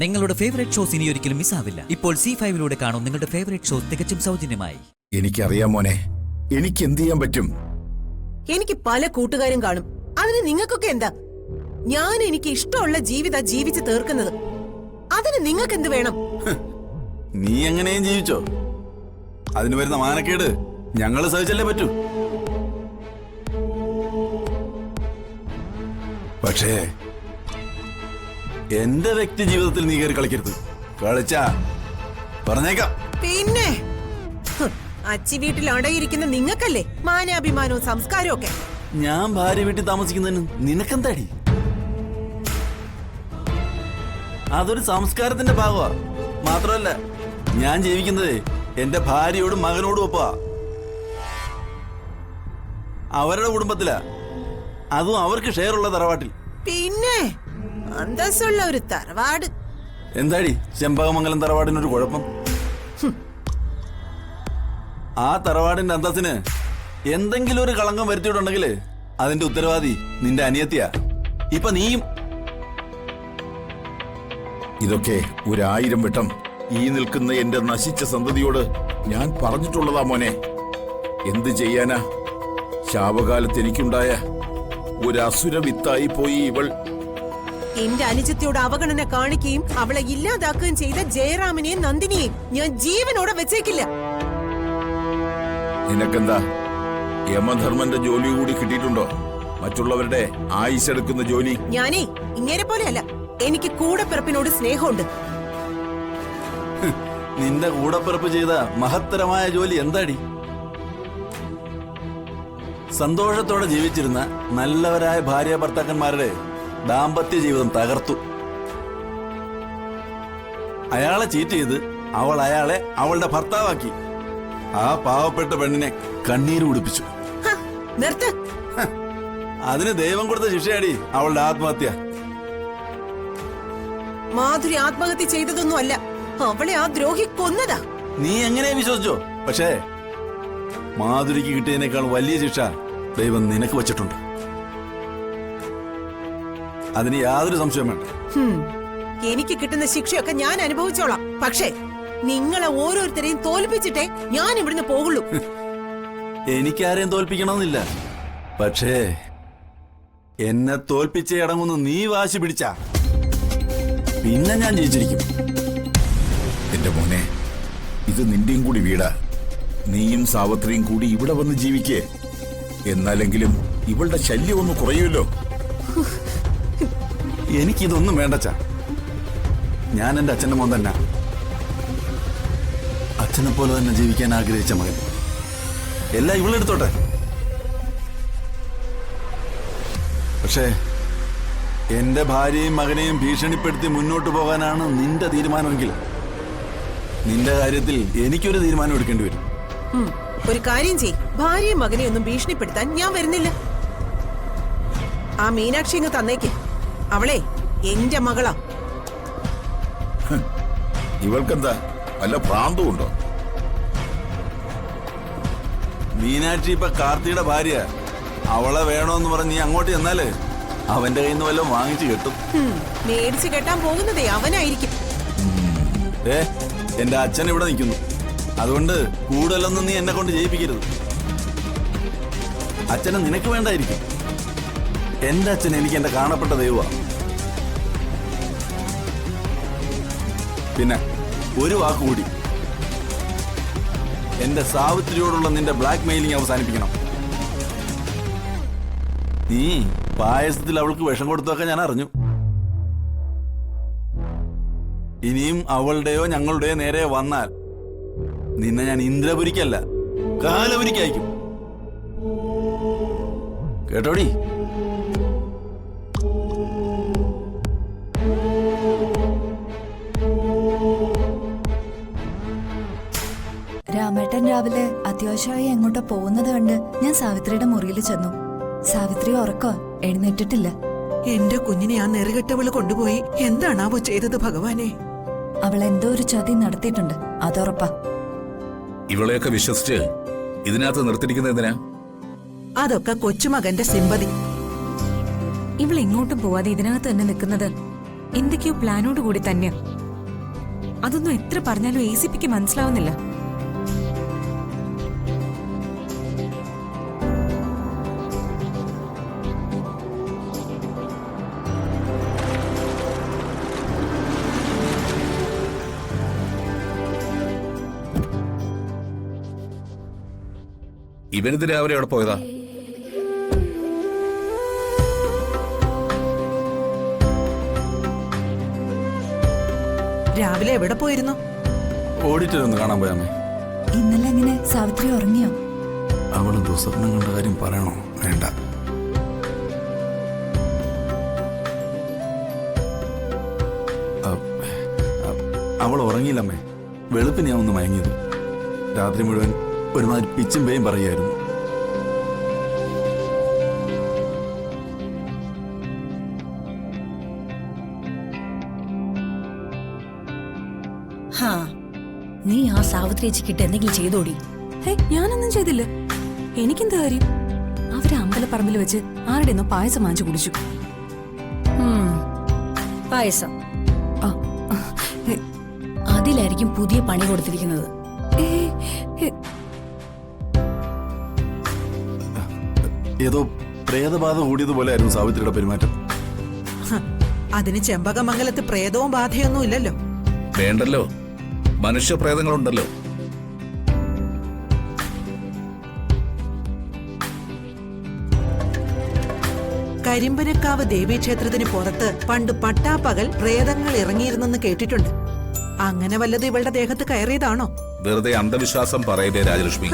നിങ്ങളുടെ favourite shows ഇനി ഒരിക്കലും മിസ്സാവില്ല. ഇപ്പോൾ C5 കാണും നിങ്ങളുടെ ഫേവറേറ്റ് ഷോസ് തികച്ചും സൗജന്യമായി. എനിക്കറിയാം മോനെ, എനിക്ക് എന്ത് ചെയ്യാൻ പറ്റും? എനിക്ക് പല കൂട്ടുകാരും കാണും. അതിന് നിങ്ങൾക്കൊക്കെ എന്താ? ഞാൻ എനിക്ക് ഇഷ്ടമുള്ള ജീവിത ജീവിച്ച് തീർക്കുന്നത്. അതിന് നിങ്ങൾക്ക് എന്ത് വേണം? നീ എങ്ങനെയും ജീവിച്ചോ, അതിന് വരുന്ന മാനക്കേട് ഞങ്ങള് സഹിച്ചല്ലേ പറ്റൂ. പക്ഷേ എന്റെ വ്യക്തി ജീവിതത്തിൽ നീ കയറി കളിക്കരുത്. കളിച്ചാ പറഞ്ഞേക്കാം. പിന്നെ അച്ചി വീട്ടിൽ അടയിരിക്കുന്ന നിങ്ങൾക്കല്ലേ മാനാഭിമാനവും സംസ്കാരവും ഒക്കെ. ഞാൻ ഭാര്യ വീട്ടിൽ താമസിക്കുന്നതിന് നിനക്കെന്താടി? അതൊരു സംസ്കാരത്തിന്റെ ഭാഗമാ. മാത്രമല്ല ഞാൻ ജീവിക്കുന്നത് എന്റെ ഭാര്യയോടും മകനോടും ഒപ്പാ. അവരുടെ കുടുംബത്തിലാ, അതും അവർക്ക് ഷെയർ ഉള്ള തറവാട്ടിൽ. പിന്നെ അന്തസ്സുള്ള ഒരു തറവാട്. എന്താടി ചെമ്പകമംഗലം തറവാടിനൊരു കുഴപ്പം? ആ തറവാടിന്റെ അന്തസ്സിന് എന്തെങ്കിലും ഒരു കളങ്കം വരുത്തിയിട്ടുണ്ടെങ്കിൽ അതിന്റെ ഉത്തരവാദി നിന്റെ അനിയത്തിയാ. ഇപ്പൊ നീയും. ഇതൊക്കെ 1000 വട്ടം ഈ നിൽക്കുന്ന എന്റെ നശിച്ച സന്തതിയോട് ഞാൻ പറഞ്ഞിട്ടുള്ളതാ മോനെ. എന്ത് ചെയ്യാനാ? ശാപകാലത്ത് എനിക്കുണ്ടായ ഒരു അസുര വിത്തായി പോയി ഇവൾ. എന്റെ അനുജത്തിയോട് അവഗണന കാണിക്കുകയും അവളെ ഇല്ലാതാക്കുകയും ചെയ്ത ജയറാമിനെയും നന്ദിനിയെയും ഞാൻ ജീവനോടെ വെച്ചേക്കില്ല. നിനക്കെന്താ യമധർമ്മന്റെ ജോലി കൂടി കിട്ടിയിട്ടുണ്ടോ? മറ്റുള്ളവരുടെ ആയുസ്സെടുക്കുന്ന ജോലി. ഞാനേ ഇങ്ങനെ പോലെയല്ല. എനിക്ക് കൂടപ്പിറപ്പിനോട് സ്നേഹമുണ്ട്. നിന്റെ കൂടപ്പിറപ്പ് ചെയ്ത മഹത്തരമായ ജോലി എന്താടി? സന്തോഷത്തോടെ ജീവിച്ചിരുന്ന നല്ലവരായ ഭാര്യ ഭർത്താക്കന്മാരുടെ ദാമ്പത്യ ജീവിതം തകർത്തു. അയാളെ ചീറ്റ് ചെയ്ത് അവൾ അയാളെ അവളുടെ ഭർത്താവാക്കി. ആ പാവപ്പെട്ട പെണ്ണിനെ കണ്ണീര് കുടിപ്പിച്ചു. നിർത്ത്. അതിന് ദൈവം കൊടുത്ത ശിക്ഷയാടി അവളുടെ ആത്മഹത്യ. മാധുരി ആത്മഹത്യ ചെയ്തതൊന്നും അല്ല, അവളെ ആ ദ്രോഹി കൊന്നതാ. നീ എങ്ങനെ വിശ്വസിച്ചോ? പക്ഷേ മാധുരിക്ക് കിട്ടിയതിനേക്കാൾ വലിയ ശിക്ഷ ദൈവം നിനക്ക് വച്ചിട്ടുണ്ട്. അതിന് യാതൊരു സംശയം വേണ്ട. എനിക്ക് കിട്ടുന്ന ശിക്ഷയൊക്കെ ഞാൻ അനുഭവിച്ചോളാം. പക്ഷേ നിങ്ങളെ ഓരോരുത്തരെയും തോൽപ്പിച്ചിട്ടേ ഞാൻ ഇവിടുന്ന് പോകുള്ളൂ. എനിക്കാരെയും തോൽപ്പിക്കണമെന്നില്ല. പക്ഷേ എന്നെ തോൽപ്പിച്ചേ അടങ്ങുന്നു നീ വാശി പിടിച്ച പിന്നെ ഞാൻ ജയിച്ചിരിക്കും. എന്റെ മോനെ, ഇത് നിന്റെയും കൂടി വീടാ. നീയും സാവത്രിയും കൂടി ഇവിടെ വന്ന് ജീവിക്കേ. എന്നാലെങ്കിലും ഇവളുടെ ശല്യം ഒന്ന് കുറയുമല്ലോ. എനിക്കിതൊന്നും വേണ്ടച്ച. ഞാൻ എന്റെ അച്ഛന്റെ മോൻ തന്നെ. അച്ഛനെ പോലെ തന്നെ ജീവിക്കാൻ ആഗ്രഹിച്ച മകൻ. എല്ലാം ഇവളെടുത്തോട്ടെ. പക്ഷേ എന്റെ ഭാര്യയും മകനെയും ഭീഷണിപ്പെടുത്തി മുന്നോട്ട് പോകാനാണ് നിന്റെ തീരുമാനമെങ്കിൽ നിന്റെ കാര്യത്തിൽ എനിക്കൊരു തീരുമാനം എടുക്കേണ്ടി വരും. ഒരു കാര്യം ചെയ്, ഭാര്യയും മകനെ ഒന്നും ഭീഷണിപ്പെടുത്താൻ ഞാൻ വരുന്നില്ല. ആ മീനാക്ഷി ഇങ്ങ് തന്നേക്ക്. അവളെ എന്റെ മകളാ. ഇവൾക്കെന്താ വല്ല ഭ്രാന്തും ഉണ്ടോ? മീനാക്ഷി ഇപ്പൊ കാർത്തിയുടെ ഭാര്യ. അവളെ വേണോന്ന് പറഞ്ഞ് നീ അങ്ങോട്ട് ചെന്നാല് അവന്റെ കയ്യിൽ നിന്ന് വല്ലതും വാങ്ങിച്ചു കെട്ടും. മേടിച്ചു കെട്ടാൻ പോകുന്നതേ അവനായിരിക്കും. എന്റെ അച്ഛൻ ഇവിടെ നിൽക്കുന്നു. അതുകൊണ്ട് കൂടുതലൊന്നും നീ എന്നെ കൊണ്ട് ജയിപ്പിക്കരുത്. അച്ഛനെ നിനക്ക് വേണ്ടായിരിക്കും. എന്റെ അച്ഛൻ എനിക്ക് എന്റെ കാണപ്പെട്ട ദൈവമാണ്. പിന്നെ ഒരു വാക്കുകൂടി, എന്റെ സാവിത്രിയോടുള്ള നിന്റെ ബ്ലാക്ക് മെയിലിംഗ് അവസാനിപ്പിക്കണം. നീ പായസത്തിൽ അവൾക്ക് വിഷം കൊടുത്തൊക്കെ ഞാൻ അറിഞ്ഞു. ഇനിയും അവളുടെയോ ഞങ്ങളുടെയോ നേരെ വന്നാൽ നിന്നെ ഞാൻ ഇന്ദ്രപുരിക്കല്ല കാലപുരിക്കയക്കും. കേട്ടോടി? രാമേട്ടൻ രാവിലെ അത്യാവശ്യമായി എങ്ങോട്ടോ പോകുന്നത് കണ്ട് ഞാൻ സാവിത്രിയുടെ മുറിയിൽ ചെന്നു. സാവിത്രി ഉറക്കോ, എഴുന്നേറ്റിട്ടില്ല. എന്റെ കുഞ്ഞിനെ ആ നെറുകെട്ടവള് കൊണ്ടുപോയി എന്താണാവോ ചെയ്തത് ഭഗവാനെ? അവൾ എന്തോ ഒരു ചതി നടത്തിയിട്ടുണ്ട്, അതുറപ്പാ. ഇവളെയൊക്കെ വിശ്വസിച്ച് ഇതിനകത്ത് നിർത്തിയിരിക്കുന്നത് എന്തിനാ? അതൊക്കെ കൊച്ചുമകന്റെ സിമ്പതി. ഇവൾ എങ്ങോട്ടും പോവാതെ ഇതിനകത്ത് തന്നെ നിൽക്കുന്നത് എന്തൊക്കെയോ പ്ലാനോട് കൂടി തന്നെയാ. അതൊന്നും എത്ര പറഞ്ഞാലും ACPക്ക് മനസ്സിലാവുന്നില്ല. ഇവനിത് രാവിലെ അവിടെ പോയതാ? രാവിലെ എവിടെ പോയിരുന്നു? ഓഡിറ്റർ ഒന്ന് കാണാൻ പോയാമേ. ഇന്നലെ അങ്ങനെ സാവിത്രി ഉറങ്ങിയോ? അവളെന്തോ സ്വപ്നം കണ്ട കാര്യം പറയണോ? വേണ്ട. അവൾ ഉറങ്ങിയില്ലമ്മേ. വെളുപ്പിന് ഞാൻ ഒന്ന് മയങ്ങിയത്. രാത്രി മുഴുവൻ ഒരുമാതിരി പിച്ചും പേയും പറയായിരുന്നു. നീ ആ സാവിത്രിയേച്ചിക്കിട്ട് എന്തെങ്കിലും ചെയ്തോടി? ഞാനൊന്നും ചെയ്തില്ല. എനിക്കെന്ത് കാര്യം? അവര് അമ്പലപ്പറമ്പിൽ വെച്ച് ആരുടെയൊന്നോ പായസം വാങ്ങിച്ചു കുടിച്ചു. പായസം അതിലായിരിക്കും പുതിയ പണി കൊടുത്തിരിക്കുന്നത്. ഏതോ പ്രേതബാധ കൂടിയതുപോലെ ആയിരുന്നു സാവിത്രിയുടെ പെരുമാറ്റം. അതിന് ചെമ്പകമംഗലത്ത് പ്രേതവും ബാധയൊന്നും ഇല്ലല്ലോ. വേണ്ടല്ലോ, മനുഷ്യപ്രേതങ്ങളുണ്ടല്ലോ. കരിമ്പനക്കാവ് ദേവീക്ഷേത്രത്തിന് പുറത്ത് പണ്ട് പട്ടാപ്പകൽ പ്രേതങ്ങൾ ഇറങ്ങിയിരുന്നെന്ന് കേട്ടിട്ടുണ്ട്. അങ്ങനെ വല്ലത് ഇവളുടെ ദേഹത്ത് കയറിയതാണോ? വെറുതെ അന്ധവിശ്വാസം പറയരുതേ രാജലക്ഷ്മി.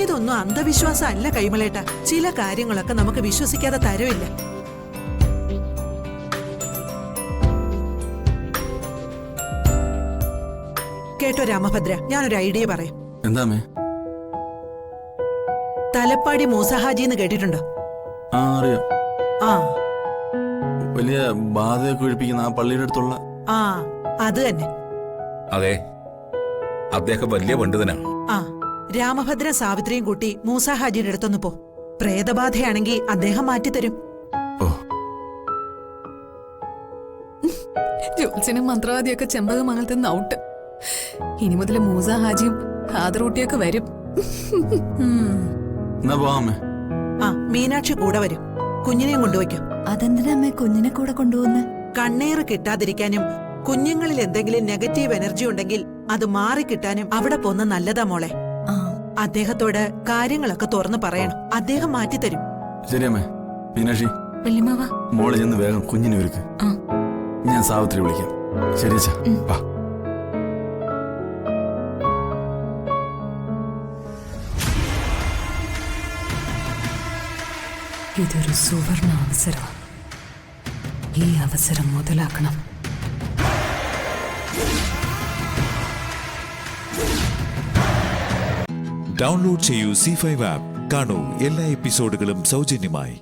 ഇതൊന്നും അന്ധവിശ്വാസം അല്ല കൈമളേട്ട. ചില കാര്യങ്ങളൊക്കെ നമുക്ക് വിശ്വസിക്കാതെ തരവില്ല. കേട്ടോ രാമഭദ്ര, ഞാനൊരു ഐഡിയ പറയാം. എന്താമേ? തലപ്പാടി മൂസഹാജിന്ന് കേട്ടിട്ടുണ്ടോ? അറിയാം. ആ, വലിയ ബാധയൊക്കെ ഒഴിപ്പിക്കുന്ന ആ പള്ളിയുടെ അടുത്തുള്ള. ആ അത് തന്നെ. അതെ, അദ്ദേഹം വലിയ പണ്ഡിതനാണ്. ആ, രാമഭദ്ര സാവിത്രിയും കൂട്ടി മൂസഹാജിയുടെ അടുത്തൊന്ന് പോ. പ്രേതബാധയാണെങ്കിൽ അദ്ദേഹം മാറ്റിത്തരും. ഓ, ജോത്സ്യനും മന്ത്രവാദിയൊക്കെ ചെമ്പകമംഗലത്ത് നിന്ന് ഔട്ട്. ഇനി മുതൽ മൂസ ഹാജിയും ഹാദറൂട്ടിയൊക്കെ വരും. എന്നാ പോവാമേ. ആ, മീനാക്ഷി കൂടെ വരും. കുഞ്ഞിനെയും കൊണ്ടുവയ്ക്കും. അതെന്തിനാ അമ്മേ കുഞ്ഞിനെ കൂടെ കൊണ്ടുപോകുന്നെ? കണ്ണീർ കിട്ടാതിരിക്കാനും കുഞ്ഞുങ്ങളിൽ എന്തെങ്കിലും നെഗറ്റീവ് എനർജി ഉണ്ടെങ്കിൽ അത് മാറിക്കിട്ടാനും അവിടെ പോന്ന നല്ലതാ മോളെ. ആ, അദ്ദേഹത്തോട് കാര്യങ്ങളൊക്കെ തുറന്നു പറയണം. അദ്ദേഹം മാറ്റിത്തരും. ശരിയമ്മേ. മീനാക്ഷി, വല്യമ്മാവാ. മോള് ചെന്ന് വേഗം കുഞ്ഞിനെ ഒരുക്ക്. ആ. ഞാൻ സാവിത്രി വിളിക്കാം. ശരി അച്ഛാ, വാ. ഇതൊരു സുവർണ അവസരം. ഈ അവസരം മുതലാക്കണം. ഡൗൺലോഡ് ചെയ്യൂ C5 ആപ്പ്. കാണൂ എല്ലാ എപ്പിസോഡുകളും സൗജന്യമായി.